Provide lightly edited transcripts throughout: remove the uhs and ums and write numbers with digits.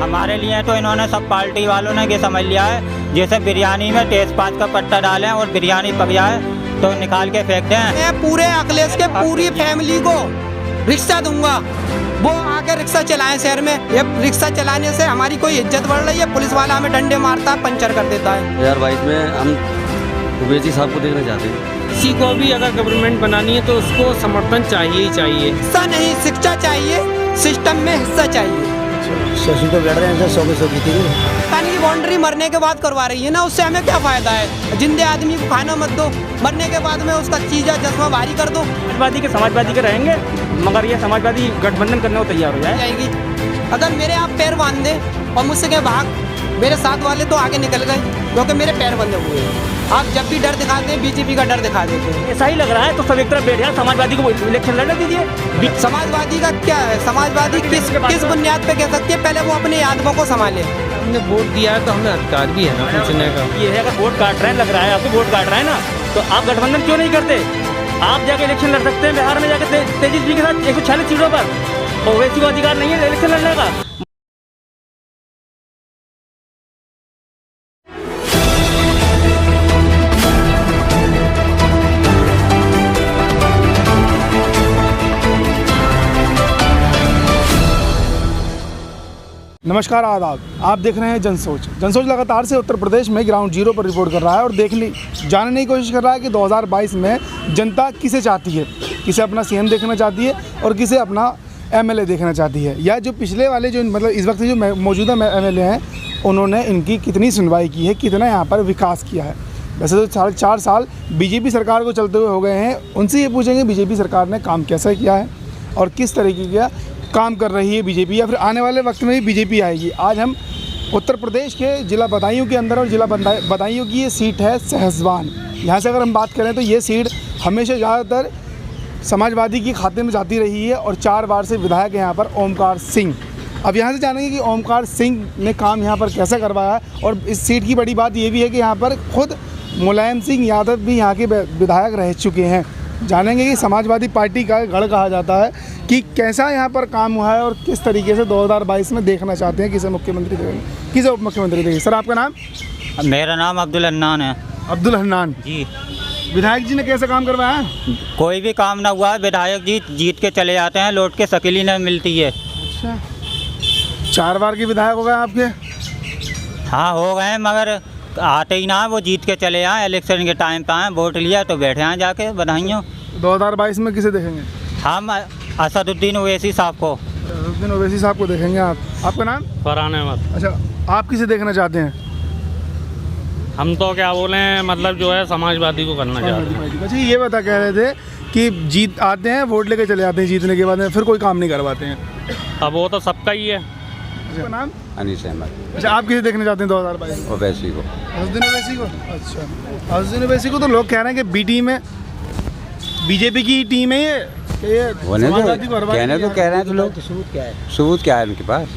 हमारे लिए तो इन्होंने सब पार्टी वालों ने ये समझ लिया है, जैसे बिरयानी में तेजपात का पत्ता डालें और बिरयानी पक जाए तो निकाल के फेंक दें। मैं पूरे अखिलेश के पूरी फैमिली को रिक्शा दूंगा, वो आके रिक्शा चलाएं शहर में। ये रिक्शा चलाने से हमारी कोई इज्जत बढ़ रही है, पुलिस वाला हमें डंडे मारता है, पंचर कर देता है। 2022 में हम ओवैसी साहब को देखना चाहते हैं। किसी को भी अगर गवर्नमेंट बनानी है तो उसको समर्थन चाहिए ही चाहिए। हिस्सा नहीं, शिक्षा चाहिए, सिस्टम में हिस्सा चाहिए। शशि तो बैठ रहे हैं 100 की थी। पानी की बाउंड्री मरने के बाद करवा रही है ना, उससे हमें क्या फायदा है? जिंदे आदमी को खाना मत दो, मरने के बाद में उसका चीजा चश्मा भारी कर दो। समाजवादी के रहेंगे, मगर ये समाजवादी गठबंधन करने को तैयार हो जाएगी। अगर मेरे आप पैर बांध दे और मुझसे के भाग, मेरे साथ वाले तो आगे निकल गए क्योंकि मेरे पैर बंधे हुए हैं। आप जब भी डर दिखाते हैं, बीजेपी का डर दिखा देते हैं। ऐसा ही लग रहा है तो सब एक तरफ बैठ जाए, समाजवादी को इलेक्शन लड़ने दीजिए। समाजवादी का क्या है? समाजवादी किस बुनियाद पे कह सकती है? पहले वो अपने आदमों को संभाले। हमने वोट दिया है तो हमें अधिकार भी है ना पूछने का। ये है अगर वोट काट रहे हैं, लग रहा है आपको वोट काट रहा है ना, तो आप गठबंधन क्यों नहीं करते? आप जाके इलेक्शन लड़ सकते हैं बिहार में जाके तेजस्वी के साथ 146 सीटों पर। ओवैसी को अधिकार नहीं है इलेक्शन लड़ने का। नमस्कार, आदाब। आप देख रहे हैं जनसोच लगातार से उत्तर प्रदेश में ग्राउंड जीरो पर रिपोर्ट कर रहा है और जानने की कोशिश कर रहा है कि 2022 में जनता किसे चाहती है, किसे अपना सीएम देखना चाहती है और किसे अपना एमएलए देखना चाहती है, या जो पिछले वाले जो मतलब इस वक्त जो मौजूदा एमएलए हैं उन्होंने इनकी कितनी सुनवाई की है, कितना यहाँ पर विकास किया है। वैसे तो 4.5 साल बीजेपी सरकार को चलते हुए हो गए हैं, उनसे ये पूछेंगे बीजेपी सरकार ने काम कैसा किया है और किस तरीके का काम कर रही है बीजेपी, या फिर आने वाले वक्त में भी बीजेपी आएगी। आज हम उत्तर प्रदेश के ज़िला बदायूं के अंदर, और ज़िला बदायूं की ये सीट है सहसवान। यहाँ से अगर हम बात करें तो ये सीट हमेशा ज़्यादातर समाजवादी की खाते में जाती रही है और 4 बार से विधायक हैं यहाँ पर ओमकार सिंह। अब यहाँ से जानेंगे कि ओमकार सिंह ने काम यहाँ पर कैसे करवाया है। और इस सीट की बड़ी बात ये भी है कि यहाँ पर खुद मुलायम सिंह यादव भी यहाँ के विधायक रह चुके हैं। जानेंगे कि समाजवादी पार्टी का गढ़ कहा जाता है कि कैसा यहाँ पर काम हुआ है और किस तरीके से 2022 में देखना चाहते हैं, किसे मुख्यमंत्री देंगे, किसे उप मुख्यमंत्री देंगे। सर, आपका नाम? मेरा नाम अब्दुल हन्नान है। अब्दुल हन्नान जी। विधायक जी ने कैसे काम करवाया? कोई भी काम ना हुआ, विधायक जी जीत के चले जाते हैं, लौट के शकील नहीं मिलती है। अच्छा, 4 बार के विधायक हो गए आपके? हाँ, हो गए, मगर आते ही ना, वो जीत के चले आए। इलेक्शन के टाइम पे आए, वोट लिया तो बैठे हैं जाके बधाइयों। 2022 में किसे देखेंगे? हम असदुद्दीन ओवैसी साहब को। असदुद्दीन ओवैसी साहब को देखेंगे आप। आपका नाम? फरहान अहमद। अच्छा, आप किसे देखना चाहते हैं? हम तो क्या बोले, मतलब जो है समाजवादी को करना चाहते हैं। अच्छा, ये बता कह रहे थे कि जीत आते हैं, वोट लेके चले जाते हैं, जीतने के बाद में फिर कोई काम नहीं करवाते हैं। अब वो तो सबका ही है। आपका नाम? अनीस अहमद। अच्छा, आप किसे देखना चाहते हैं 2022 में? ओवैसी को। असदुद्दीन ओवैसी को। अच्छा, असदुद्दीन ओवैसी को तो लोग कह रहे हैं कि बी टीम है, बीजेपी की टीम है ये कहने तो कह रहे हैं तो लोग। सबूत क्या है उनके पास?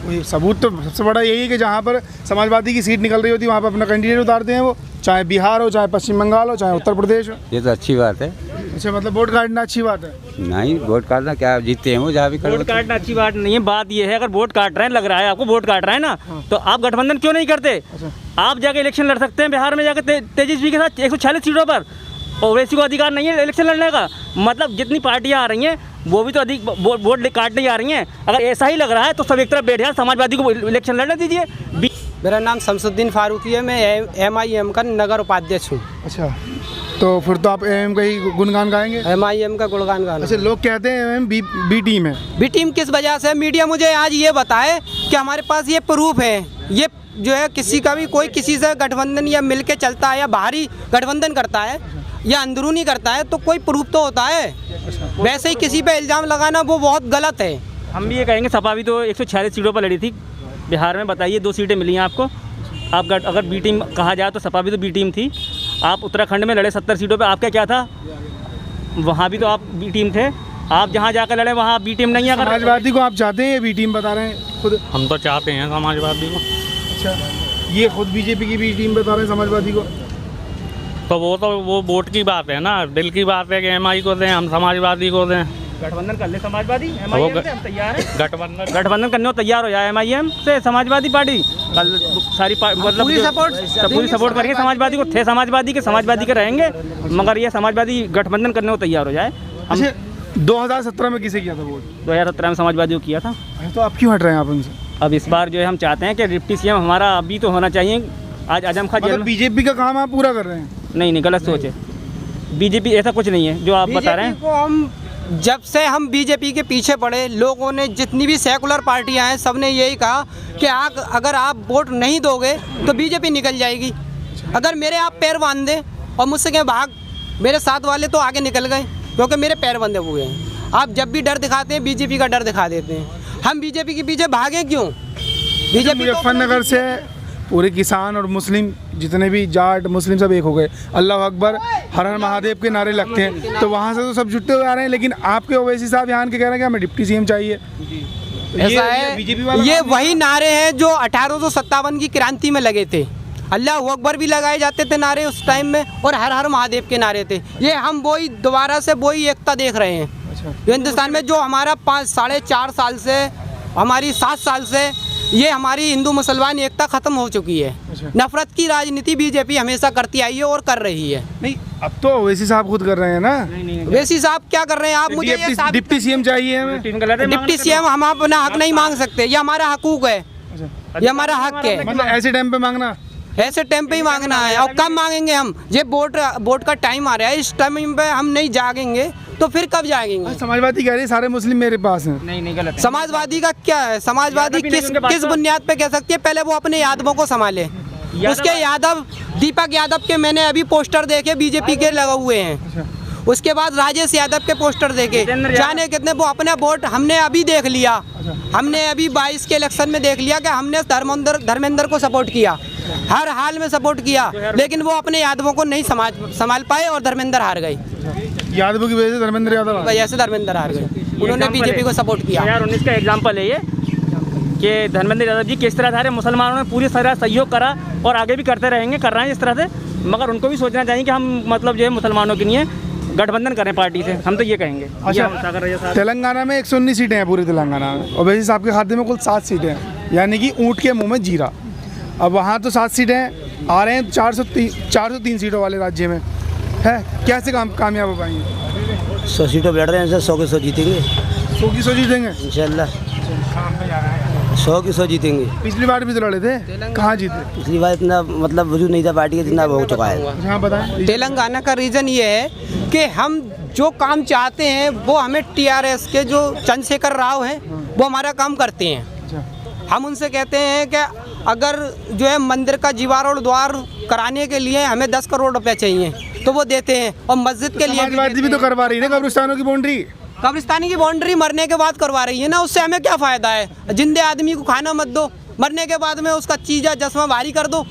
वही सबूत तो सबसे बड़ा यही है कि जहाँ पर समाजवादी की सीट निकल रही होती है वहाँ पर अपना कैंडिडेट उतारते हैं, वो चाहे बिहार हो, चाहे पश्चिम बंगाल हो, चाहे उत्तर प्रदेश हो। ये तो अच्छी बात है। अच्छा, मतलब वोट काटना अच्छी बात है? नहीं, वोट काटना क्या, जीतते हैं वो जहाँ भी। वोट काटना अच्छी बात नहीं है। बात ये है, अगर वोट काट रहे हैं, लग रहा है आपको वोट काट रहा है ना, तो आप गठबंधन क्यों नहीं करते? अच्छा। आप जाके इलेक्शन लड़ सकते हैं बिहार में जाके तेजस्वी के साथ 146 सीटों पर। ओवैसी को अधिकार नहीं है इलेक्शन लड़ने का। मतलब जितनी पार्टियां आ रही हैं वो भी तो अधिक वोट काटने आ रही हैं। अगर ऐसा ही लग रहा है तो सब एक तरफ बैठ जाए, समाजवादी को इलेक्शन लड़ने दीजिए। मेरा नाम शमसुद्दीन फारूकी है, मैं MIM का नगर उपाध्यक्ष हूँ। अच्छा, तो फिर तो आप एम का ही गुणगान गाएंगे? MIM का गुणगान गाना। अच्छा, लोग कहते हैं एम बी टीम है। बी टीम किस वजह से? मीडिया मुझे आज ये बताए कि हमारे पास ये प्रूफ है, ये जो है किसी का भी कोई किसी से गठबंधन या मिल के चलता है या बाहरी गठबंधन करता है या अंदरूनी करता है तो कोई प्रूफ तो होता है। वैसे ही किसी पे इल्ज़ाम लगाना वो बहुत गलत है। हम भी ये कहेंगे, सपा भी तो 146 सीटों पर लड़ी थी बिहार में। बताइए, 2 सीटें मिली हैं आपको। आप अगर बी टीम कहा जाए तो सपा भी तो बी टीम थी। आप उत्तराखंड में लड़े 70 सीटों पे, आपका क्या था? वहाँ भी तो आप बी टीम थे। आप जहाँ जाकर लड़े वहाँ बी टीम नहीं है। समाजवादी को आप चाहते हैं, बी टीम बता रहे हैं खुद? हम तो चाहते हैं समाजवादी को। अच्छा, ये खुद बीजेपी की बी टीम बता रहे हैं समाजवादी को? तो वो वोट की बात है ना, दिल की बात है कि MI को दें, हम समाजवादी को दें। गठबंधन कर ले समाजवादी MIM से, हम तैयार हैं। गठबंधन करने को तैयार हो जाए MIM से समाजवादी पार्टी, कल सारी मतलब पूरी सपोर्ट करेंगे समाजवादी को, थे समाजवादी के रहेंगे, मगर ये समाजवादी गठबंधन करने को तैयार हो जाए। हम 2017 में किसे किया था वोट? 2017 में समाजवादी को किया था। तो आप क्यों हट रहे हैं आप उनसे? अब इस बार जो है हम चाहते हैं कि डिप्टी CM हमारा अभी तो होना चाहिए। आज आजम खां जेल मतलब में, बीजेपी का काम आप पूरा कर रहे हैं? नहीं गलत सोच है। बीजेपी ऐसा कुछ नहीं है जो आप बता रहे हैं। को हम जब से हम बीजेपी के पीछे पड़े, लोगों ने जितनी भी सेकुलर पार्टियां हैं सब ने यही कहा कि अगर आप वोट नहीं दोगे तो बीजेपी निकल जाएगी। अगर मेरे आप पैर बांध दें और मुझसे कहें भाग, मेरे साथ वाले तो आगे निकल गए क्योंकि मेरे पैर बंधे हुए हैं। आप जब भी डर दिखाते हैं बीजेपी का डर दिखा देते हैं। हम बीजेपी के पीछे भागें क्यों? बीजेपी मुजफ्फरनगर से पूरे किसान और मुस्लिम जितने भी जाट मुस्लिम सब एक हो गए, अल्लाह अकबर, हर हर महादेव के नारे लगते हैं, तो वहाँ से तो सब जुटते हुए आ रहे हैं। लेकिन आपके ओवैसी साहब यहाँ के कह रहे हैं कि हमें डिप्टी CM चाहिए। तो ऐसा है, बीजेपी वाला ये वही नारे हैं जो 1857 की क्रांति में लगे थे। अल्लाह अकबर भी लगाए जाते थे नारे उस टाइम में, और हर हर महादेव के नारे थे। ये हम वही दोबारा से वही एकता देख रहे हैं। हिंदुस्तान में जो हमारा 4.5 साल से, हमारी 7 साल से ये हमारी हिंदू मुसलमान एकता खत्म हो चुकी है। नफरत की राजनीति बीजेपी हमेशा करती आई है और कर रही है। नहीं, अब तो ओवैसी साहब खुद कर रहे हैं ना। ओवैसी साहब क्या कर रहे हैं? आप मुझे ये साबित डिप्टी CM चाहिए हमें। डिप्टी CM हम अपना हक नहीं मांग सकते, ये हमारा हकूक है, ये हमारा हक है। मतलब ऐसे टाइम पे मांगना, ऐसे टाइम पे ही मांगना है। और कब मांगेंगे हम? ये वोट का टाइम आ रहा है, इस टाइम पे हम नहीं जागेंगे तो फिर कब जागेंगे? समाजवादी कह रहे हैं सारे मुस्लिम मेरे पास हैं। नहीं गलत है। समाजवादी का क्या है? समाजवादी किस बुनियाद पे कह सकती है? पहले वो अपने यादवों को संभाले। उसके यादव, दीपक यादव के मैंने अभी पोस्टर देखे बीजेपी के लगे हुए हैं। उसके बाद राजेश यादव के पोस्टर देखे, जाने कितने। वो अपना वोट हमने अभी देख लिया, हमने अभी 22 के इलेक्शन में देख लिया कि हमने धर्मेंद्र को सपोर्ट किया, हर हाल में सपोर्ट किया, लेकिन वो अपने यादवों को नहीं संभाल पाए और धर्मेंद्र हार गए। यादवों की वजह से धर्मेंद्र यादव, वजह से धर्मेंद्र हार गए। उन्होंने बीजेपी को सपोर्ट किया। 2019 का एग्जाम्पल है ये कि धर्मेंद्र यादव जी किस तरह था, मुसलमानों ने पूरी तरह सहयोग करा और आगे भी करते रहेंगे, कर रहे हैं इस तरह से। मगर उनको भी सोचना चाहिए कि हम मतलब जो है मुसलमानों के लिए गठबंधन करें पार्टी से, हम तो ये कहेंगे। अच्छा, तेलंगाना में 119 सीटें हैं पूरी तेलंगाना में, और वैसे साहब के खाते में कुल 7 सीटें हैं, यानी कि ऊँट के मुँह में जीरा। अब वहाँ तो 7 सीटें आ रहे हैं, 403 सीटों वाले राज्य में है, कैसे कामयाब हो पाएंगे? 100 सीटों बैठ रहे हैं, 100 के 100 जीतेंगे। 100 की 100 जीतेंगे इंशाल्लाह, 100 की 100 जीतेंगे। पिछली बार भी तो लड़े थे, कहाँ जीते? पिछली बार इतना मतलब वजूद नहीं था पार्टी का जितना हो चुका है। हाँ बताएं। तेलंगाना का रीज़न ये है कि हम जो काम चाहते हैं वो हमें TRS के जो चंद्रशेखर राव हैं वो हमारा काम करते हैं। हम उनसे कहते हैं कि अगर जो है मंदिर का जीर्णोद्धार कराने के लिए हमें 10 करोड़ रुपए चाहिए तो वो देते हैं, और मस्जिद के लिए समाजवादी भी तो करवा रही है ना कब्रिस्तानों की बाउंड्री। कब्रिस्तानी की बाउंड्री मरने के बाद करवा रही है ना, उससे हमें क्या फ़ायदा है? जिंदे आदमी को खाना मत दो, मरने के बाद में उसका चीज़ा चश्मा भारी कर दो,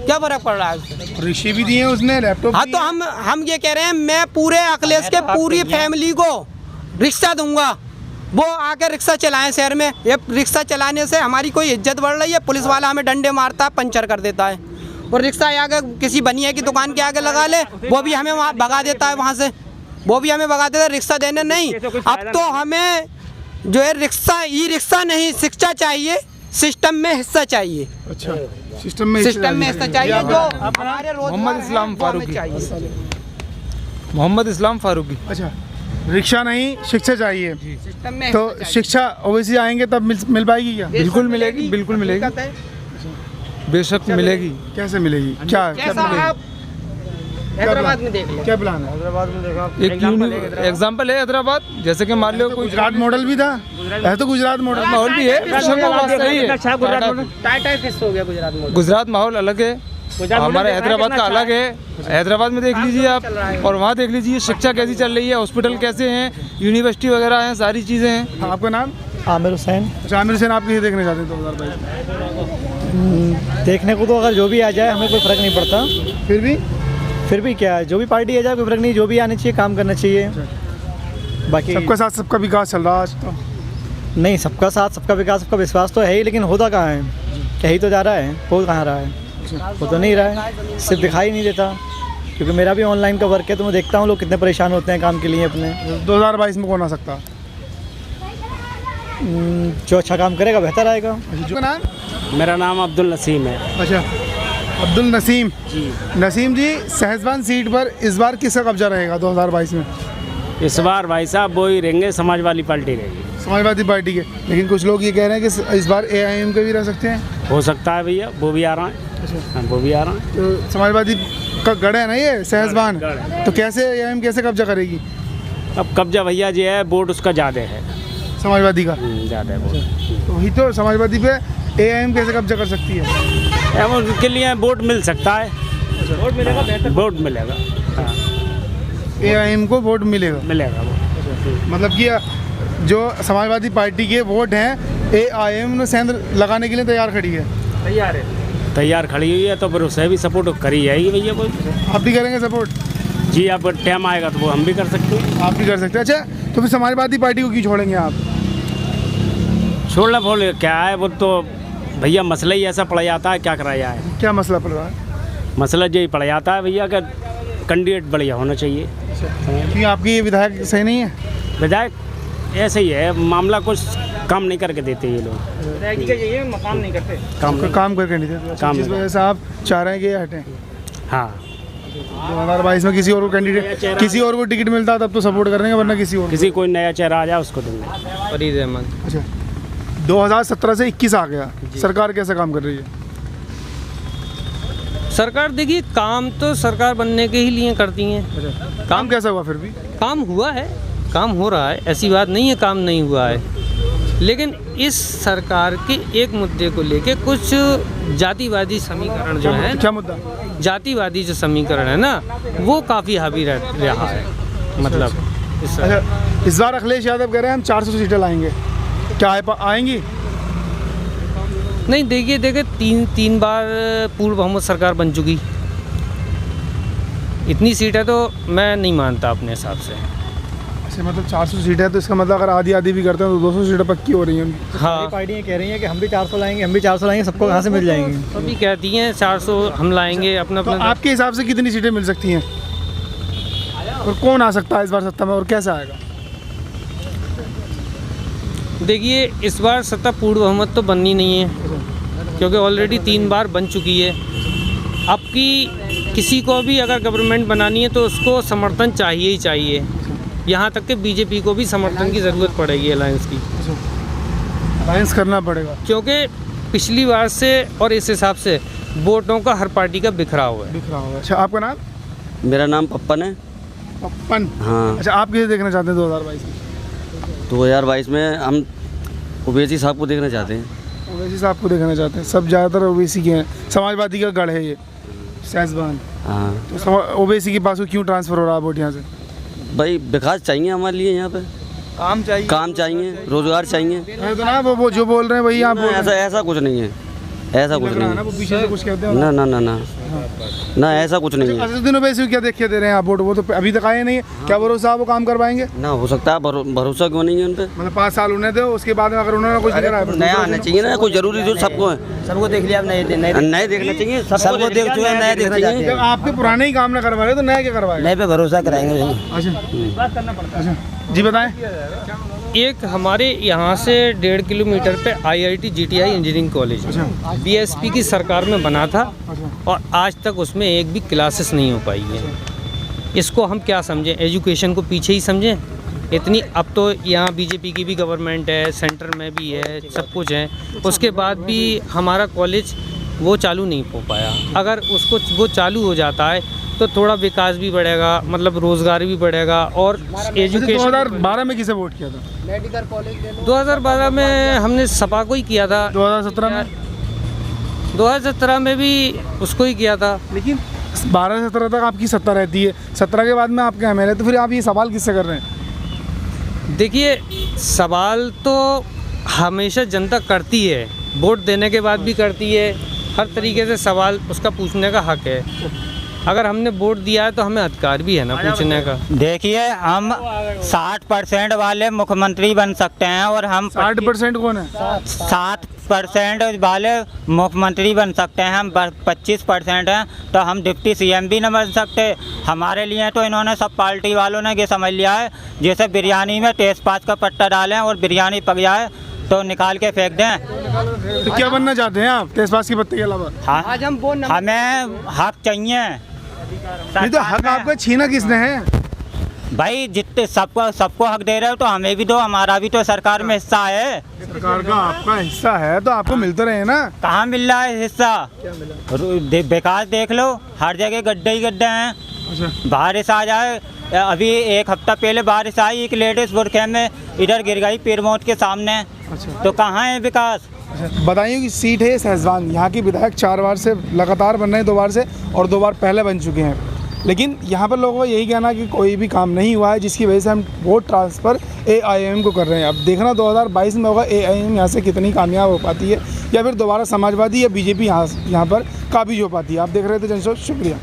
क्या फ़र्क पड़ रहा है? ऋषि भी दिए उसने, लैपटॉप। हाँ, तो हम ये कह रहे हैं, मैं पूरे अखिलेश के पूरी फैमिली को रिक्शा दूंगा, वो आकर रिक्शा चलाएं शहर में। ये रिक्शा चलाने से हमारी कोई इज्जत बढ़ रही है? पुलिस वाला हमें डंडे मारता है, पंचर कर देता है, और रिक्शा आगे किसी बनिया की दुकान के आगे लगा ले, वो भी हमें वहाँ भगा देता है, वहाँ से वो भी हमें भगा देता है, रिक्शा देने नहीं। अब तो हमें जो है रिक्शा नहीं, शिक्षा चाहिए, सिस्टम में हिस्सा चाहिए। अच्छा, सिस्टम में हिस्सा चाहिए जो हमारे मोहम्मद इस्लाम फारूकी। मोहम्मद इस्लाम फारूकी। अच्छा, रिक्शा नहीं, शिक्षा चाहिए। सिस्टम में तो शिक्षा ओवैसी आएंगे तब मिल पाएगी क्या? बिल्कुल मिलेगी, बिल्कुल मिलेगी, बेशक मिलेगी। कैसे मिलेगी? क्या आप हैदराबाद में देख लो, क्या प्लान है? एक एग्जाम्पल है हैदराबाद, जैसे कि मान लो कोई गुजरात मॉडल भी था, है तो गुजरात मॉडल माहौल भी है, बेशक वो बात सही है। टाइट फिक्स हो गया गुजरात में। गुजरात माहौल अलग है, हमारा हैदराबाद का अलग है। हैदराबाद में देख लीजिए आप, और वहाँ देख लीजिए शिक्षा कैसी चल रही है, हॉस्पिटल कैसे हैं, यूनिवर्सिटी वगैरह हैं, सारी चीज़ें हैं। आपका नाम? आमिर हुसैन। अच्छा, आमिर हुसैन, आप किसे देखने चाहते हैं 2022? देखने को तो अगर जो भी आ जाए हमें कोई फ़र्क नहीं पड़ता। फिर भी क्या है, जो भी पार्टी आ जाए कोई फ़र्क नहीं, जो भी आने चाहिए काम करना चाहिए। बाकी सबका साथ सबका विकास चल रहा है आज तो। नहीं, सबका साथ सबका विकास सबका विश्वास तो है ही, लेकिन होता कहाँ है? यही तो जा रहा है, हो कहाँ रहा है? वो तो नहीं रहा है, सिर्फ दिखाई नहीं देता। क्योंकि मेरा भी ऑनलाइन का वर्क है, तो मैं देखता हूँ लोग कितने परेशान होते हैं काम के लिए अपने। 2022 में कौन आ सकता? जो अच्छा काम करेगा बेहतर आएगा। जो नाम? मेरा नाम अब्दुल नसीम है। अच्छा, अब्दुल नसीम जी। नसीम जी, सहजवान सीट पर इस बार किसका कब्जा रहेगा 2022 में? इस बार भाई साहब वो ही रहेंगे, समाजवादी पार्टी रहेगी। समाजवादी पार्टी के, लेकिन कुछ लोग ये कह रहे हैं कि इस बार AIM के भी रह सकते हैं। हो सकता है भैया, वो भी आ रहा है। हाँ, वो भी आ रहा है। तो समाजवादी का गढ़ है ना ये सहजवान, तो कैसे AIM कैसे कब्जा करेगी? अब कब्जा भैया जी है, वोट उसका ज़्यादा है, समाजवादी का ज़्यादा है वोट। तो वही तो, समाजवादी पे AIM कैसे कब्जा कर सकती है? अब उसके लिए वोट मिल सकता है, वोट मिलेगा, बेहतर वोट मिलेगा। हाँ, AIM को वोट मिलेगा। वोट मतलब कि जो समाजवादी पार्टी के वोट हैं AIM ने सेंध लगाने के लिए तैयार खड़ी है। तैयार खड़ी हुई है, तो फिर उसे भी सपोर्ट करी जाएगी भैया। वो आप भी करेंगे सपोर्ट? जी, अब टाइम आएगा तो वो हम भी कर सकते हैं। आप भी कर सकते हैं। अच्छा, तो फिर समाजवादी पार्टी को क्यों छोड़ेंगे आप? छोड़ना बोले क्या है, वो तो भैया मसला ही ऐसा पड़ जाता है, क्या करा जाए। क्या मसला पड़ रहा है? मसला यही पड़ जाता है भैया का कैंडिडेट बढ़िया होना चाहिए। क्योंकि आपकी ये विधायक सही नहीं है? विधायक ऐसे ही है, मामला कुछ काम नहीं करके देते ये लोग, मकान नहीं करते, काम करके नहीं देते। काम जिस वजह से आप चाह रहे हैं कि ये हटें। हाँ, 2022 में किसी और को कैंडिडेट, किसी और को टिकट मिलता तब तो सपोर्ट करेंगे, वरना किसी और। किसी कोई नया चेहरा आ जाए उसको देंगे। फरीद अहमद। अच्छा, 2017 से 21 आ गया, सरकार कैसे काम कर रही है? सरकार देखिए, काम तो सरकार बनने के ही लिए करती हैं। काम कैसा हुआ? फिर भी काम हुआ है, काम हो रहा है, ऐसी बात नहीं है काम नहीं हुआ है। लेकिन इस सरकार के एक मुद्दे को लेके कुछ जातिवादी समीकरण जो है, क्या मुद्दा? जातिवादी जो समीकरण है ना, वो काफ़ी हावी रहा है। मतलब अच्छा, इस बार अखिलेश यादव कह रहे हैं हम 400 सीटें लाएंगे, क्या आएंगी? नहीं, देखिए तीन बार पूर्ण बहुमत सरकार बन चुकी, इतनी सीट है तो मैं नहीं मानता अपने हिसाब से। अच्छा, मतलब 400 सीटें है तो इसका मतलब अगर आधी आधी भी करते हैं तो 200 सीटें पक्की हो रही हैं। हाँ, पार्टियाँ कह रही हैं कि हम भी 400 लाएंगे, हम भी 400 लाएंगे, सबको कहाँ से मिल जाएंगे? अभी कहती हैं 400 हम लाएंगे अपना तो अपना। आपके हिसाब से कितनी सीटें मिल सकती हैं और कौन आ सकता है इस बार सत्ता में और कैसे आएगा? देखिए, इस बार सत्ता पूर्ण बहुमत तो बननी नहीं है, क्योंकि ऑलरेडी 3 बार बन चुकी है। अब की किसी को भी अगर गवर्नमेंट बनानी है तो उसको समर्थन चाहिए ही चाहिए। यहाँ तक कि बीजेपी को भी समर्थन की ज़रूरत पड़ेगी, अलायंस की। अलायंस करना पड़ेगा, क्योंकि पिछली बार से और इस हिसाब से वोटों का हर पार्टी का बिखराव है। अच्छा, आपका नाम? मेरा नाम पप्पन है। पप्पन? हाँ। अच्छा, आप किसे देखना चाहते हैं 2022 में? 2022 में हम ओवैसी साहब को देखना चाहते हैं। ओवैसी साहब को देखना चाहते हैं? सब ज़्यादातर ओवैसी के हैं, समाजवादी का गढ़ है ये सहजवान। हाँ, तो ओवैसी के पास क्यों ट्रांसफ़र हो रहा है वोट यहाँ से? भाई विकास चाहिए हमारे लिए, यहाँ पे काम चाहिए, काम चाहिए, रोजगार चाहिए। तो ना वो जो बोल रहे हैं वही आप बोल रहे हैं। ऐसा कुछ नहीं है, ऐसा कुछ नहीं ना, वो पीछे से कुछ कहते हैं ना ना ना ना ना, ऐसा कुछ नहीं है। असदुद्दीन ओवैसी क्या देख के दे रहे हैं आप वोट? वो तो अभी तक आए नहीं है। क्या भरोसा वो काम कर पाएंगे? ना हो सकता है, भरोसा क्यों नहीं है उन पे? मतलब 5 साल उन्हें दो, उसके बाद में अगर उन्होंने कुछ नहीं करा है, नया आना चाहिए ना, कोई जरूरी जो सबको है, सबको देख लिया, अब नए नए देखना चाहिए, सबको देख चुके हैं, नया देखना चाहते जब आपके पुराने ही काम ना करवा रहे तो नया क्या करवाएगा? नए पे भरोसा कराएंगे। अच्छा, जी बताएं। एक हमारे यहाँ से 1.5 किलोमीटर पे IIT GTI engineering college BSP की सरकार में बना था, और आज तक उसमें एक भी क्लासेस नहीं हो पाई है। इसको हम क्या समझें? एजुकेशन को पीछे ही समझें? इतनी अब तो यहाँ बीजेपी की भी गवर्नमेंट है, सेंटर में भी है, सब कुछ है, उसके बाद भी हमारा कॉलेज वो चालू नहीं हो पाया। अगर उसको वो चालू हो जाता है तो थोड़ा विकास भी बढ़ेगा, मतलब रोज़गार भी बढ़ेगा। और एजुकेशन 2012 में किसे वोट किया था? मेडिकल कॉलेज 2012 में हमने सपा को ही किया था। 2017 में? 2017 में भी उसको ही किया था। लेकिन 12 से 17 तक आपकी सत्ता रहती है, 17 के बाद में आपके MLA, तो फिर आप ये सवाल किससे कर रहे हैं? देखिए, सवाल तो हमेशा जनता करती है, वोट देने के बाद भी करती है, हर तरीके से सवाल उसका पूछने का हक है। अगर हमने वोट दिया है तो हमें अधिकार भी है ना पूछने का। देखिए हम 60% वाले मुख्यमंत्री बन सकते हैं और हम 60% कौन है? 7% वाले मुख्यमंत्री बन सकते हैं, हम 25% हैं तो हम डिप्टी सीएम भी नहीं बन सकते। हमारे लिए तो इन्होंने सब पार्टी वालों ने ये समझ लिया है जैसे बिरयानी में तेज़पात का पत्ता डालें और बिरयानी पक जाए तो निकाल के फेंक दें। तो क्या बनना चाहते हैं आप तेजपात के पत्ते के अलावा? हाँ, आज हम वो हमें हक चाहिए। नहीं तो हक आपका छीना किसने है? भाई जितने सबको हक दे रहे हो तो हमें भी दो, हमारा भी तो सरकार में हिस्सा है। सरकार का आपका हिस्सा है तो आपको मिलते रहे ना। कहाँ मिल रहा है हिस्सा? विकास देख लो, हर जगह गड्ढे ही गड्ढे हैं। बारिश आ जाए, अभी एक हफ्ता पहले बारिश आई, एक लेडीज बुरखे में इधर गिर गई पीरमौत के सामने। तो कहाँ है विकास? बताइए कि सीट है सहजवान, यहाँ की विधायक 4 बार से लगातार बन रहे हैं, 2 बार से और 2 बार पहले बन चुके हैं। लेकिन यहाँ पर लोगों का यही कहना है कि कोई भी काम नहीं हुआ है, जिसकी वजह से हम वोट ट्रांसफ़र AIM को कर रहे हैं। अब देखना 2022 में होगा AIM यहाँ से कितनी कामयाब हो पाती है या फिर दोबारा समाजवादी या BJP यहाँ पर काबिज हो पाती है। आप देख रहे थे जनसोच, शुक्रिया।